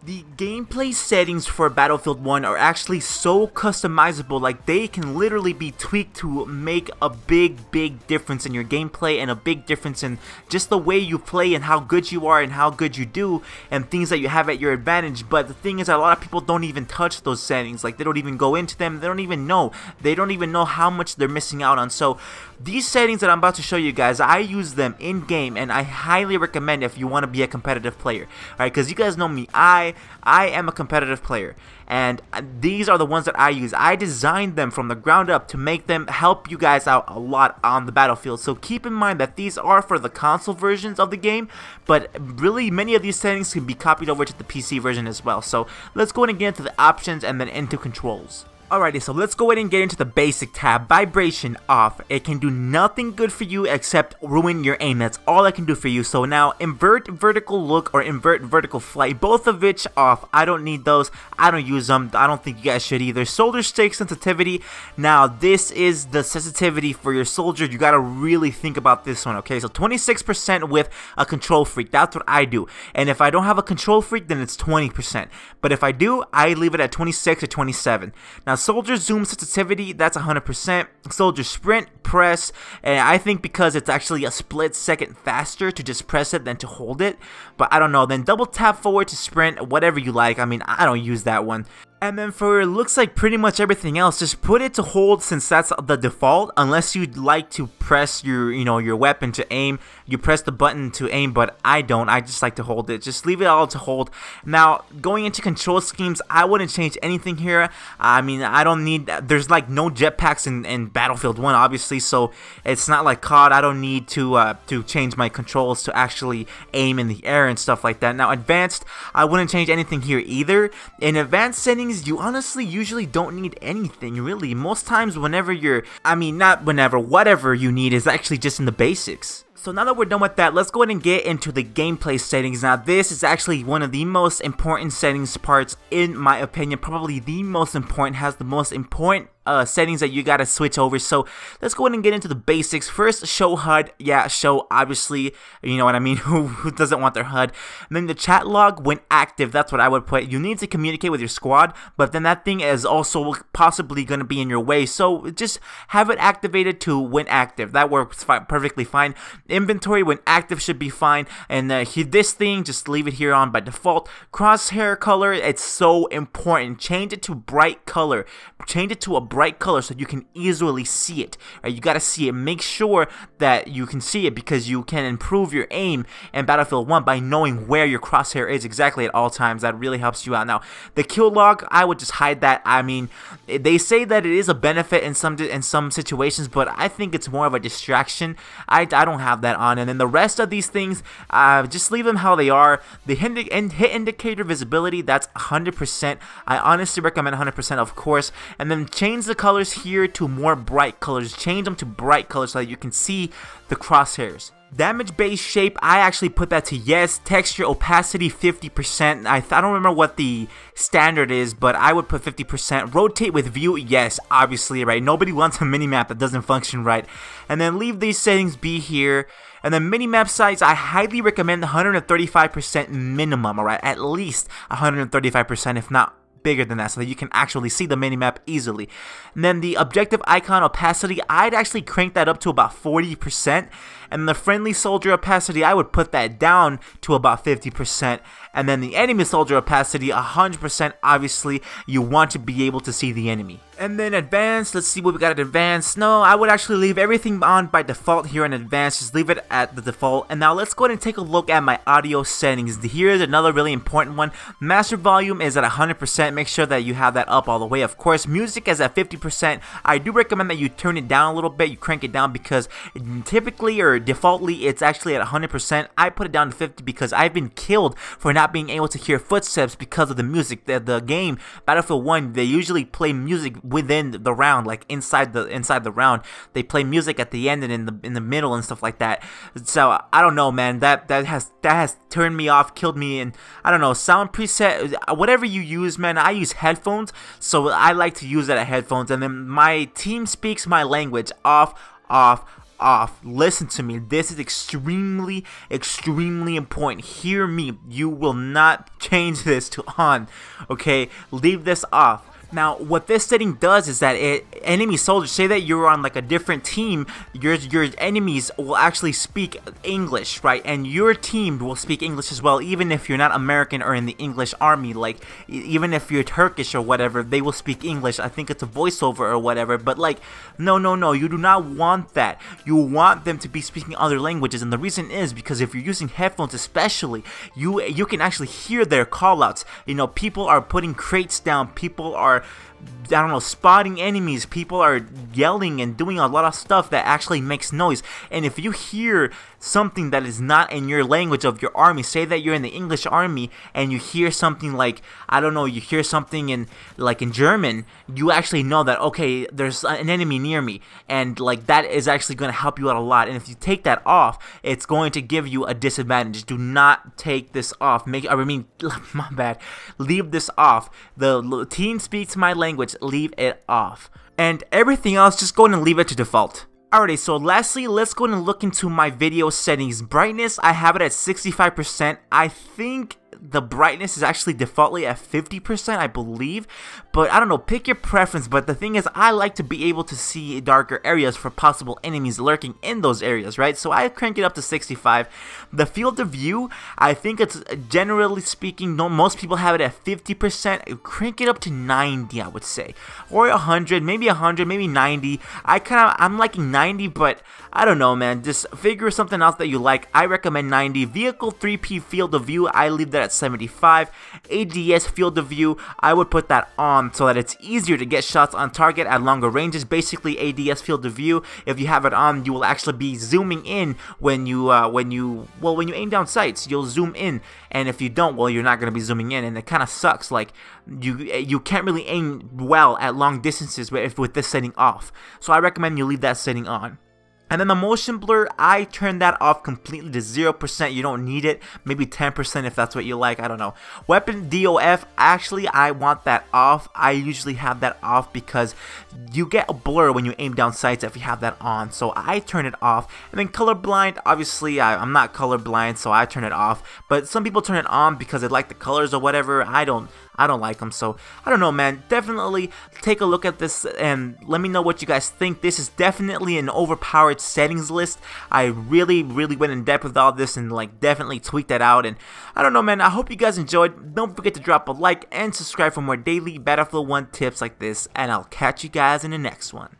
The gameplay settings for Battlefield 1 are actually so customizable, like they can literally be tweaked to make a big difference in your gameplay and a big difference in just the way you play and how good you are and how good you do and things that you have at your advantage. But the thing is, a lot of people don't even touch those settings, like they don't even go into them, they don't even know how much they're missing out on. So these settings that I'm about to show you guys, I use them in game and I highly recommend if you want to be a competitive player. Alright, because you guys know me, I am a competitive player, and these are the ones that I use. I designed them from the ground up to make them help you guys out a lot on the battlefield. So keep in mind that these are for the console versions of the game, but really many of these settings can be copied over to the PC version as well. So let's go ahead and get into the options and then into controls. Alrighty, so let's go ahead and get into the basic tab. Vibration off. It can do nothing good for you except ruin your aim. That's all it can do for you. So now invert vertical look or invert vertical flight, both of which off. I don't need those. I don't use them. I don't think you guys should either. Soldier stick sensitivity. Now this is the sensitivity for your soldier. You gotta really think about this one, okay? So 26% with a control freak. That's what I do. And if I don't have a control freak, then it's 20%. But if I do, I leave it at 26 or 27. Now soldier zoom sensitivity, that's 100%. Soldier sprint, press, and I think because it's actually a split second faster to just press it than to hold it, but I don't know. Then double tap forward to sprint, whatever you like. I mean, I don't use that one. And then for looks like pretty much everything else, just put it to hold since that's the default. Unless you'd like to press your weapon to aim, you press the button to aim, but I don't. I just like to hold it. Just leave it all to hold. Now going into control schemes, I wouldn't change anything here. I mean, I don't need. There's like no jetpacks in Battlefield 1, obviously, so it's not like COD. I don't need to change my controls to actually aim in the air and stuff like that. Now advanced, I wouldn't change anything here either. In advanced settings, you honestly usually don't need anything really. Most times whenever whatever you need is actually just in the basics. So now that we're done with that, let's go ahead and get into the gameplay settings. Now this is actually one of the most important settings parts in my opinion, probably the most important, has the most important settings that you gotta switch over. So let's go ahead and get into the basics. First, show HUD. Yeah, show, obviously, you know what I mean. Who doesn't want their HUD? And then the chat log when active, that's what I would put. You need to communicate with your squad, but then that thing is also possibly gonna be in your way, so just have it activated to when active. That works perfectly fine. Inventory when active should be fine, and this thing, just leave it here on by default. Crosshair color, it's so important. Change it to bright color. Change it to a bright color so you can easily see it. Right? You gotta see it. Make sure that you can see it, because you can improve your aim in Battlefield 1 by knowing where your crosshair is exactly at all times. That really helps you out. Now the kill log, I would just hide that. I mean, they say that it is a benefit in some situations, but I think it's more of a distraction. I don't have that on. And then the rest of these things, just leave them how they are. The hit indicator visibility, that's 100%. I honestly recommend 100%, of course. And then change the colors here to more bright colors. Change them to bright colors so that you can see the crosshairs. Damage base shape, I actually put that to yes. Texture opacity 50%. I don't remember what the standard is, but I would put 50%. Rotate with view, yes, obviously, right? Nobody wants a minimap that doesn't function right. And then leave these settings be here. And then minimap size, I highly recommend 135% minimum, alright? At least 135%, if not bigger than that, so that you can actually see the minimap easily. And then the objective icon opacity, I'd actually crank that up to about 40%. And the friendly soldier opacity, I would put that down to about 50%. And then the enemy soldier opacity, 100%. Obviously, you want to be able to see the enemy. And then advanced, let's see what we got at advanced. No, I would actually leave everything on by default here in advanced. Just leave it at the default. And now let's go ahead and take a look at my audio settings. Here's another really important one. Master volume is at 100%. Make sure that you have that up all the way. Of course, music is at 50%. I do recommend that you turn it down a little bit. You crank it down, because typically or defaultly it's actually at 100%. I put it down to 50 because I've been killed for not being able to hear footsteps because of the music. The game Battlefield 1, they usually play music within the round, like inside the round. They play music at the end and in the middle and stuff like that. So I don't know, man. That has turned me off, killed me. And I don't know, sound preset, whatever you use, man. I use headphones, so I like to use that at headphones. And then my team speaks my language, off, off. Listen to me, this is extremely important. Hear me, you will not change this to on, okay? Leave this off. Now, what this setting does is that enemy soldiers, say that you're on like a different team, your enemies will actually speak English, right? And your team will speak English as well, even if you're not American or in the English army. Like, even if you're Turkish or whatever, they will speak English. I think it's a voiceover or whatever, but like, no, you do not want that. You want them to be speaking other languages, and the reason is because if you're using headphones especially, you can actually hear their callouts. You know, people are putting crates down, people are, I don't know, spotting enemies, people are yelling and doing a lot of stuff that actually makes noise. And if you hear something that is not in your language of your army, say that you're in the English army and you hear something like, I don't know, you hear something in like in German, you actually know that, okay, there's an enemy near me, and like that is actually going to help you out a lot. And if you take that off, it's going to give you a disadvantage. Do not take this off. My bad, leave this off. The team speaks my language, leave it off. And everything else, just go and leave it to default. Alrighty, so lastly, let's go and look into my video settings. Brightness, I have it at 65%. I think the brightness is actually defaultly at 50%, I believe, but I don't know, pick your preference. But the thing is, I like to be able to see darker areas for possible enemies lurking in those areas, right? So I crank it up to 65. The field of view, I think it's, generally speaking, most people have it at 50%. Crank it up to 90, I would say, or 100, maybe 90. I'm liking 90, but I don't know, man, just figure something else that you like. I recommend 90. Vehicle 3P field of view, I leave that at 75. ADS field of view, I would put that on so that it's easier to get shots on target at longer ranges. Basically, ADS field of view, if you have it on, you will actually be zooming in when you aim down sights. You'll zoom in, and if you don't, well, you're not going to be zooming in, and it kind of sucks. Like, you can't really aim well at long distances with this setting off. So I recommend you leave that setting on. And then the motion blur, I turn that off completely to 0%. You don't need it. Maybe 10% if that's what you like. I don't know. Weapon DOF, actually, I want that off. I usually have that off because you get a blur when you aim down sights if you have that on. So I turn it off. And then colorblind, obviously, I'm not colorblind, so I turn it off. But some people turn it on because they like the colors or whatever. I don't like them, so I don't know, man. Definitely take a look at this and let me know what you guys think. This is definitely an overpowered settings list. I really went in depth with all this and like definitely tweaked that out, and I don't know, man. I hope you guys enjoyed. Don't forget to drop a like and subscribe for more daily Battlefield 1 tips like this, and I'll catch you guys in the next one.